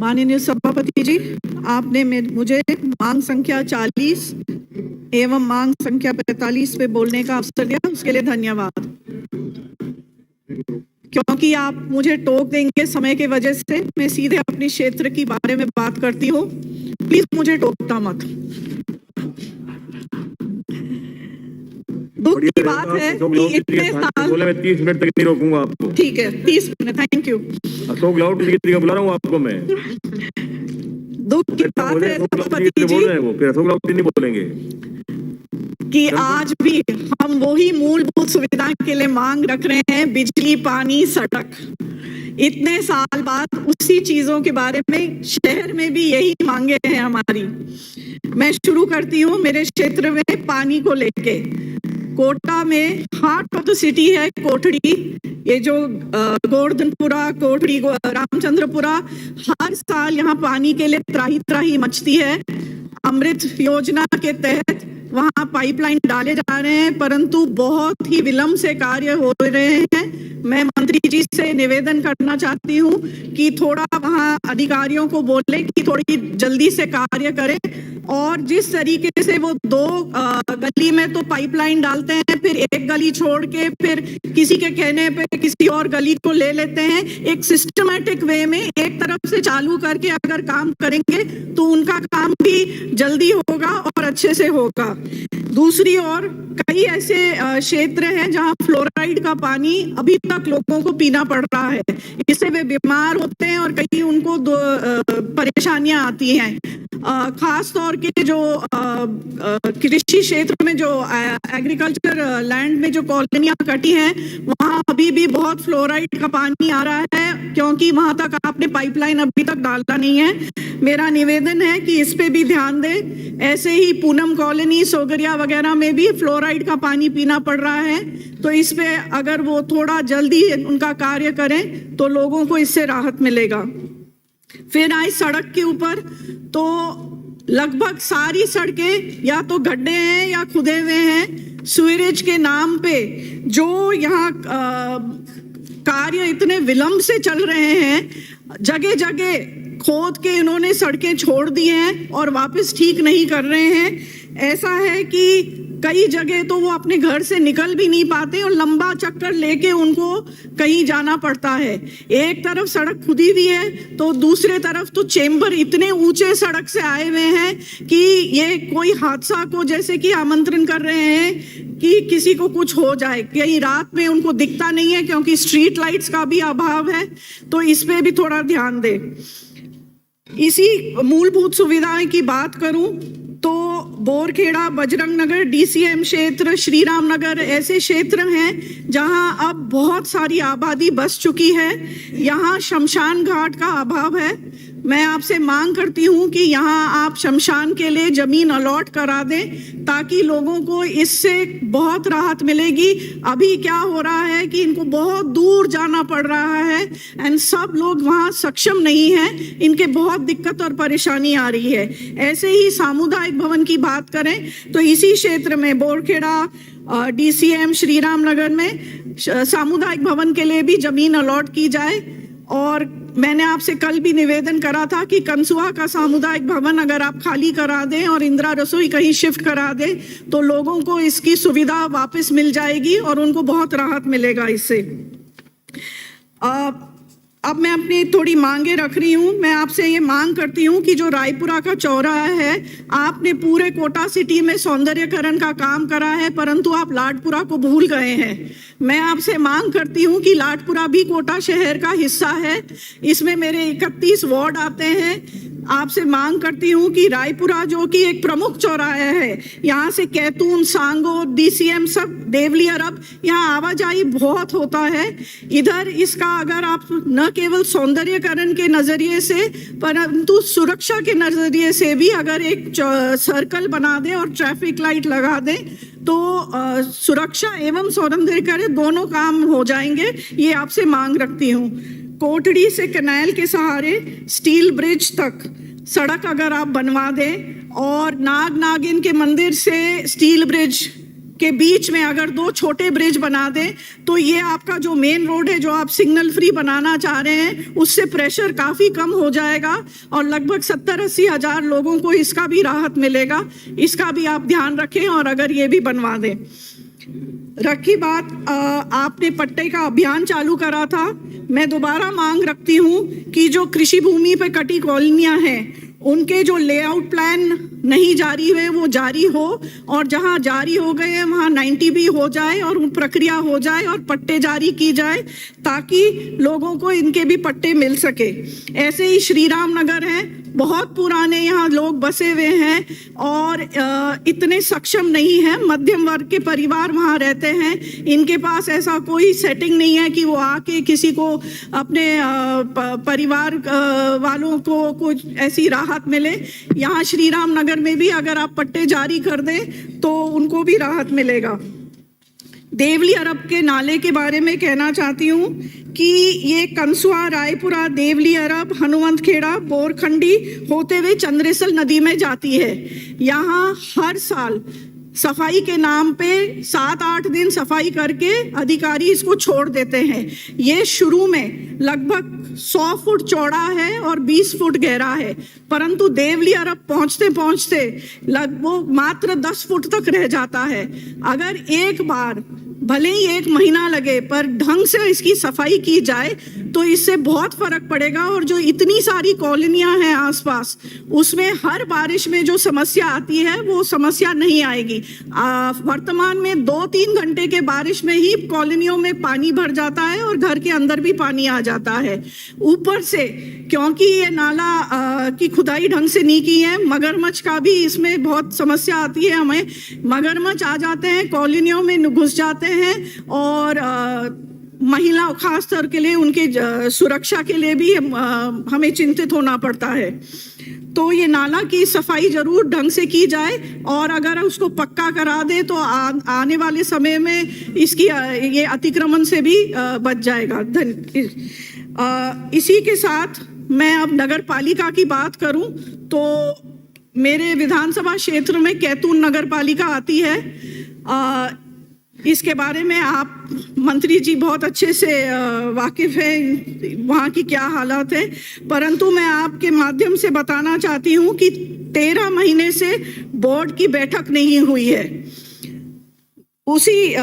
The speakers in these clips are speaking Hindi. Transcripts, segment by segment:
माननीय सभापति जी, आपने मुझे मांग संख्या 40 एवं मांग संख्या 45 पे बोलने का अवसर दिया, उसके लिए धन्यवाद। क्योंकि आप मुझे टोक देंगे समय के वजह से, मैं सीधे अपने क्षेत्र की बारे में बात करती हूँ। प्लीज मुझे टोकता मत। दुख की बात है कि इतने साल, मैं 30 मिनट तक नहीं रोकूंगा आपको। ठीक है, 30 minute, thank you. Ashok loud की बुला रहा हूँ आपको मैं। दुख की बात है सभापति जी, बोल रहे हैं वो, फिर अशोक लाउड नहीं बोलेंगे कि आज भी हम वही मूलभूत सुविधाओं के लिए मांग रख रहे हैं, बिजली, पानी, सड़क। इतने साल बाद उसी चीजों के बारे में शहर में भी यही मांगे हैं हमारी। मैं शुरू करती हूँ मेरे क्षेत्र में पानी को लेके। कोटा में हार्ट ऑफ द सिटी है कोठड़ी, ये जो गोवर्धनपुरा, कोठड़ी, रामचंद्रपुरा, हर साल यहाँ पानी के लिए त्राही त्राही मचती है। अमृत योजना के तहत वहाँ पाइपलाइन डाले जा रहे हैं, परंतु बहुत ही विलंब से कार्य हो रहे हैं। मैं मंत्री जी से निवेदन करना चाहती हूँ कि थोड़ा वहाँ अधिकारियों को बोले कि थोड़ी जल्दी से कार्य करें। और जिस तरीके से वो 2 गली में तो पाइपलाइन डालते हैं, फिर एक गली छोड़ के फिर किसी के कहने पे किसी और गली को ले लेते हैं, एक सिस्टमैटिक वे में एक तरफ से चालू करके अगर काम करेंगे तो उनका काम भी जल्दी होगा और अच्छे से होगा। दूसरी ओर कई ऐसे क्षेत्र हैं जहां फ्लोराइड का पानी अभी तक लोगों को पीना पड़ रहा है, इससे वे बीमार होते हैं और कई उनको परेशानियां आती हैं। खास तौर के जो कृषि क्षेत्र में जो एग्रीकल्चर लैंड में जो कॉलोनियां कटी हैं, वहां अभी भी बहुत फ्लोराइड का पानी आ रहा है, क्योंकि वहां तक आपने पाइपलाइन अभी तक डाला नहीं है। मेरा निवेदन है कि इस पे भी ध्यान दें। ऐसे ही पूनम कॉलोनी, सोगरिया वगैरह में भी फ्लोराइड का पानी पीना पड़ रहा है, तो इस पे अगर वो थोड़ा जल्दी उनका कार्य करें तो लोगों को इससे राहत मिलेगा। फिर आए सड़क के ऊपर, तो लगभग सारी सड़कें या तो गड्ढे हैं या खुदे हुए हैं। सीवरेज के नाम पे जो यहाँ कार्य इतने विलंब से चल रहे हैं, जगह जगह खोद के इन्होंने सड़कें छोड़ दी हैं और वापस ठीक नहीं कर रहे हैं। ऐसा है कि कई जगह तो वो अपने घर से निकल भी नहीं पाते और लंबा चक्कर लेके उनको कहीं जाना पड़ता है। एक तरफ सड़क खुदी हुई है तो दूसरे तरफ तो चेंबर इतने ऊंचे सड़क से आए हुए हैं कि ये कोई हादसा को जैसे कि आमंत्रण कर रहे हैं कि किसी को कुछ हो जाए। कहीं रात में उनको दिखता नहीं है क्योंकि स्ट्रीट लाइट्स का भी अभाव है, तो इस पे भी थोड़ा ध्यान दें। इसी मूलभूत सुविधाएं की बात करूं तो बोरखेड़ा, बजरंग नगर, डीसीएम क्षेत्र, श्री राम नगर ऐसे क्षेत्र हैं जहां अब बहुत सारी आबादी बस चुकी है। यहाँ शमशान घाट का अभाव है। मैं आपसे मांग करती हूं कि यहाँ आप शमशान के लिए जमीन अलॉट करा दें ताकि लोगों को इससे बहुत राहत मिलेगी। अभी क्या हो रहा है कि इनको बहुत दूर जाना पड़ रहा है एंड सब लोग वहाँ सक्षम नहीं हैं, इनके बहुत दिक्कत और परेशानी आ रही है। ऐसे ही सामुदायिक भवन की बात करें तो इसी क्षेत्र में बोरखेड़ा, डीसीएम, श्री राम नगर में सामुदायिक भवन के लिए भी जमीन अलॉट की जाए। और मैंने आपसे कल भी निवेदन करा था कि कंसुआ का सामुदायिक भवन अगर आप खाली करा दें और इंदिरा रसोई कहीं शिफ्ट करा दें तो लोगों को इसकी सुविधा वापस मिल जाएगी और उनको बहुत राहत मिलेगा इससे। अब मैं अपनी थोड़ी मांगे रख रही हूँ। मैं आपसे ये मांग करती हूँ कि जो रायपुरा का चौराहा है, आपने पूरे कोटा सिटी में सौंदर्यकरण का काम करा है, परंतु आप लाडपुरा को भूल गए हैं। मैं आपसे मांग करती हूँ कि लाडपुरा भी कोटा शहर का हिस्सा है, इसमें मेरे 31 वार्ड आते हैं। आपसे मांग करती हूँ कि रायपुरा जो कि एक प्रमुख चौराहा है, यहाँ से कैतून, सांगो, डीसीएम, सब देवली अरब, यहाँ आवाजाही बहुत होता है। इधर इसका अगर आप न केवल सौंदर्यकरण के नजरिए से परंतु सुरक्षा के नजरिए से भी अगर एक सर्कल बना दें और ट्रैफिक लाइट लगा दें तो सुरक्षा एवं सौंदर्यकरण दोनों काम हो जाएंगे। ये आपसे मांग रखती हूँ। कोटड़ी से कैनाल के सहारे स्टील ब्रिज तक सड़क अगर आप बनवा दें और नाग नागिन के मंदिर से स्टील ब्रिज के बीच में अगर 2 छोटे ब्रिज बना दें तो ये आपका जो मेन रोड है जो आप सिग्नल फ्री बनाना चाह रहे हैं उससे प्रेशर काफ़ी कम हो जाएगा और लगभग 70-80 हज़ार लोगों को इसका भी राहत मिलेगा। इसका भी आप ध्यान रखें और अगर ये भी बनवा दें। रखी बात आपने पट्टे का अभियान चालू करा था, मैं दोबारा मांग रखती हूँ कि जो कृषि भूमि पे कटी कॉलोनियाँ हैं उनके जो लेआउट प्लान नहीं जारी हुए वो जारी हो और जहां जारी हो गए हैं वहां 90 भी हो जाए और प्रक्रिया हो जाए और पट्टे जारी की जाए ताकि लोगों को इनके भी पट्टे मिल सके। ऐसे ही श्री राम नगर है, बहुत पुराने यहाँ लोग बसे हुए हैं और इतने सक्षम नहीं है, मध्यम वर्ग के परिवार वहाँ रहते हैं, इनके पास ऐसा कोई सेटिंग नहीं है कि वो आके किसी को अपने परिवार वालों को कुछ ऐसी राहत मिले। यहाँ श्री राम नगर में भी अगर आप पट्टे जारी कर दें तो उनको भी राहत मिलेगा। देवली अरब के नाले के बारे में कहना चाहती हूँ कि ये कंसुआ, रायपुरा, देवली अरब, हनुमंतखेड़ा, बोरखंडी होते हुए चंद्रेसल नदी में जाती है। यहाँ हर साल सफाई के नाम पे 7-8 दिन सफाई करके अधिकारी इसको छोड़ देते हैं। ये शुरू में लगभग 100 फुट चौड़ा है और 20 फुट गहरा है, परंतु देवली अरब पहुंचते पहुंचते लगभग मात्र 10 फुट तक रह जाता है। अगर एक बार भले ही 1 महीना लगे पर ढंग से इसकी सफाई की जाए तो इससे बहुत फर्क पड़ेगा और जो इतनी सारी कॉलोनियां हैं आसपास उसमें हर बारिश में जो समस्या आती है वो समस्या नहीं आएगी। वर्तमान में 2-3 घंटे के बारिश में ही कॉलोनियों में पानी भर जाता है और घर के अंदर भी पानी आ जाता है। ऊपर से क्योंकि ये नाला की खुदाई ढंग से नहीं की है, मगरमच्छ का भी इसमें बहुत समस्या आती है। हमें मगरमच्छ आ जाते हैं, कॉलोनियों में घुस जाते हैं और महिला खास तौर के लिए उनके सुरक्षा के लिए भी हमें चिंतित होना पड़ता है। तो ये नाला की सफाई जरूर ढंग से की जाए और अगर उसको पक्का करा दे तो आने वाले समय में इसकी ये अतिक्रमण से भी बच जाएगा। इसी के साथ मैं अब नगर पालिका की बात करूं तो मेरे विधानसभा क्षेत्र में कैतून नगर पालिका आती है। इसके बारे में आप मंत्री जी बहुत अच्छे से वाकिफ हैं वहाँ की क्या हालात है, परंतु मैं आपके माध्यम से बताना चाहती हूँ कि 13 महीने से बोर्ड की बैठक नहीं हुई है। उसी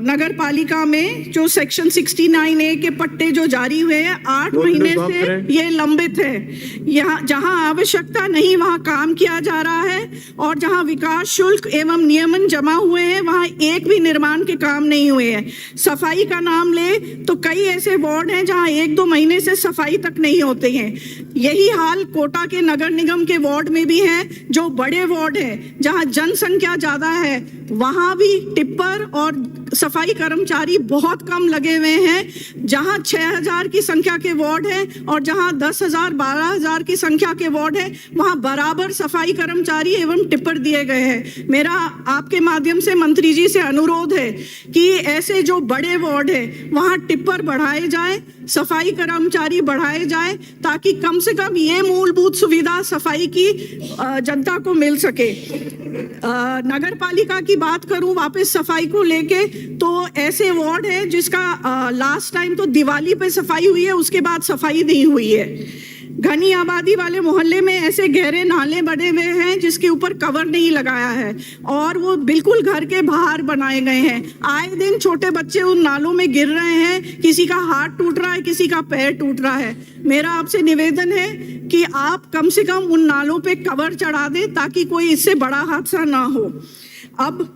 नगर पालिका में जो सेक्शन 69A के पट्टे जो जारी हुए हैं 8 महीने से ये लंबित है। यहाँ जहाँ आवश्यकता नहीं वहाँ काम किया जा रहा है और जहाँ विकास शुल्क एवं नियमन जमा हुए हैं वहाँ एक भी निर्माण के काम नहीं हुए हैं। सफाई का नाम ले तो कई ऐसे वार्ड हैं जहाँ 1-2 महीने से सफाई तक नहीं होते हैं। यही हाल कोटा के नगर निगम के वार्ड में भी है, जो बड़े वार्ड है जहाँ जनसंख्या ज्यादा है वहाँ भी टिप्पर और सफाई कर्मचारी बहुत कम लगे हुए हैं। जहां 6000 की संख्या के वार्ड है और जहां 10,000 12,000 की संख्या के वार्ड है वहां बराबर सफाई कर्मचारी एवं टिप्पर दिए गए हैं। मेरा आपके माध्यम से मंत्री जी से अनुरोध है कि ऐसे जो बड़े वार्ड है वहां टिप्पर बढ़ाए जाए, सफाई कर्मचारी बढ़ाए जाए ताकि कम से कम ये मूलभूत सुविधा सफाई की जनता को मिल सके। नगर पालिका की बात करूं वापस सफाई को लेके तो ऐसे वार्ड है जिसका लास्ट टाइम तो दिवाली पे सफाई हुई है, उसके बाद सफाई नहीं हुई है। घनी आबादी वाले मोहल्ले में ऐसे गहरे नाले बने हुए हैं जिसके ऊपर कवर नहीं लगाया है और वो बिल्कुल घर के बाहर बनाए गए हैं। आए दिन छोटे बच्चे उन नालों में गिर रहे हैं, किसी का हाथ टूट रहा है, किसी का पैर टूट रहा है। मेरा आपसे निवेदन है कि आप कम से कम उन नालों पे कवर चढ़ा दें ताकि कोई इससे बड़ा हादसा ना हो। अब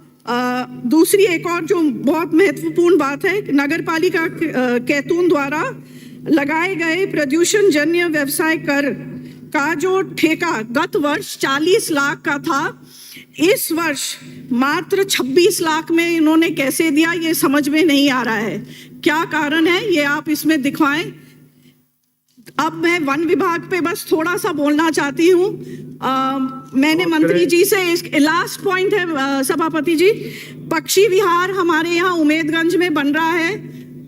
दूसरी एक और जो बहुत महत्वपूर्ण बात है, नगर पालिका कैतून द्वारा लगाए गए प्रदूषण जन्य व्यवसाय कर का जो ठेका गत वर्ष 40 लाख का था, इस वर्ष मात्र 26 लाख में इन्होंने कैसे दिया ये समझ में नहीं आ रहा है। क्या कारण है ये आप इसमें दिखवाएं। अब मैं वन विभाग पे बस थोड़ा सा बोलना चाहती हूँ। मैंने मंत्री जी से लास्ट पॉइंट है सभापति जी, पक्षी विहार हमारे यहाँ उमेदगंज में बन रहा है।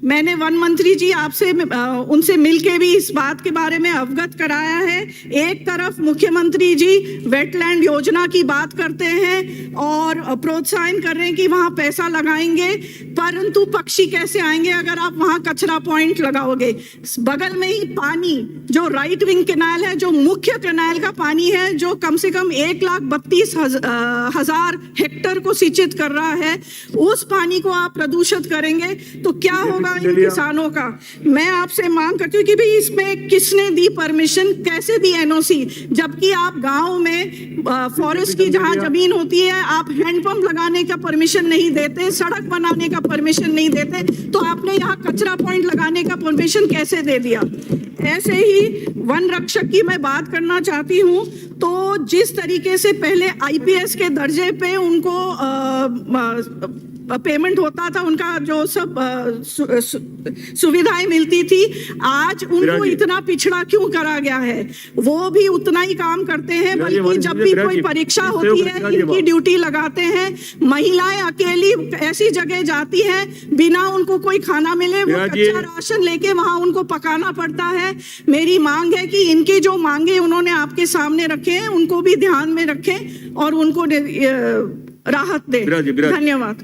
मैंने वन मंत्री जी आपसे उनसे मिलके भी इस बात के बारे में अवगत कराया है। एक तरफ मुख्यमंत्री जी वेटलैंड योजना की बात करते हैं और प्रोत्साहन कर रहे हैं कि वहां पैसा लगाएंगे, परंतु पक्षी कैसे आएंगे अगर आप वहां कचरा पॉइंट लगाओगे। बगल में ही पानी जो राइट विंग कैनाल है, जो मुख्य कैनाल का पानी है, जो कम से कम 1,32,000 हेक्टेयर को सिंचित कर रहा है, उस पानी को आप प्रदूषित करेंगे तो क्या होगा इन किसानों का। मैं आपसे मांग करती हूँ कि भाई इसमें किसने दी परमिशन, कैसे दी एनओसी, जबकि आप गांव में फॉरेस्ट की जहां जमीन होती है आप हैंडपंप लगाने का परमिशन नहीं देते, सड़क बनाने का परमिशन नहीं देते, तो आपने यहाँ कचरा पॉइंट लगाने का परमिशन कैसे दे दिया। ऐसे ही वन रक्षक की मैं बात करना चाहती हूँ। तो जिस तरीके से पहले आईपीएस के दर्जे पे उनको पेमेंट होता था, उनका जो सब सुविधाएं मिलती थी, आज उनको इतना पिछड़ा क्यों करा गया है। वो भी उतना ही काम करते हैं, बल्कि जब भी कोई परीक्षा होती है इनकी ड्यूटी लगाते हैं। महिलाएं अकेली ऐसी जगह जाती हैं बिना उनको कोई खाना मिले, वो कच्चा राशन लेके वहां उनको पकाना पड़ता है। मेरी मांग है कि इनकी जो मांगे उन्होंने आपके सामने रखे हैं उनको भी ध्यान में रखें और उनको राहत दें। धन्यवाद।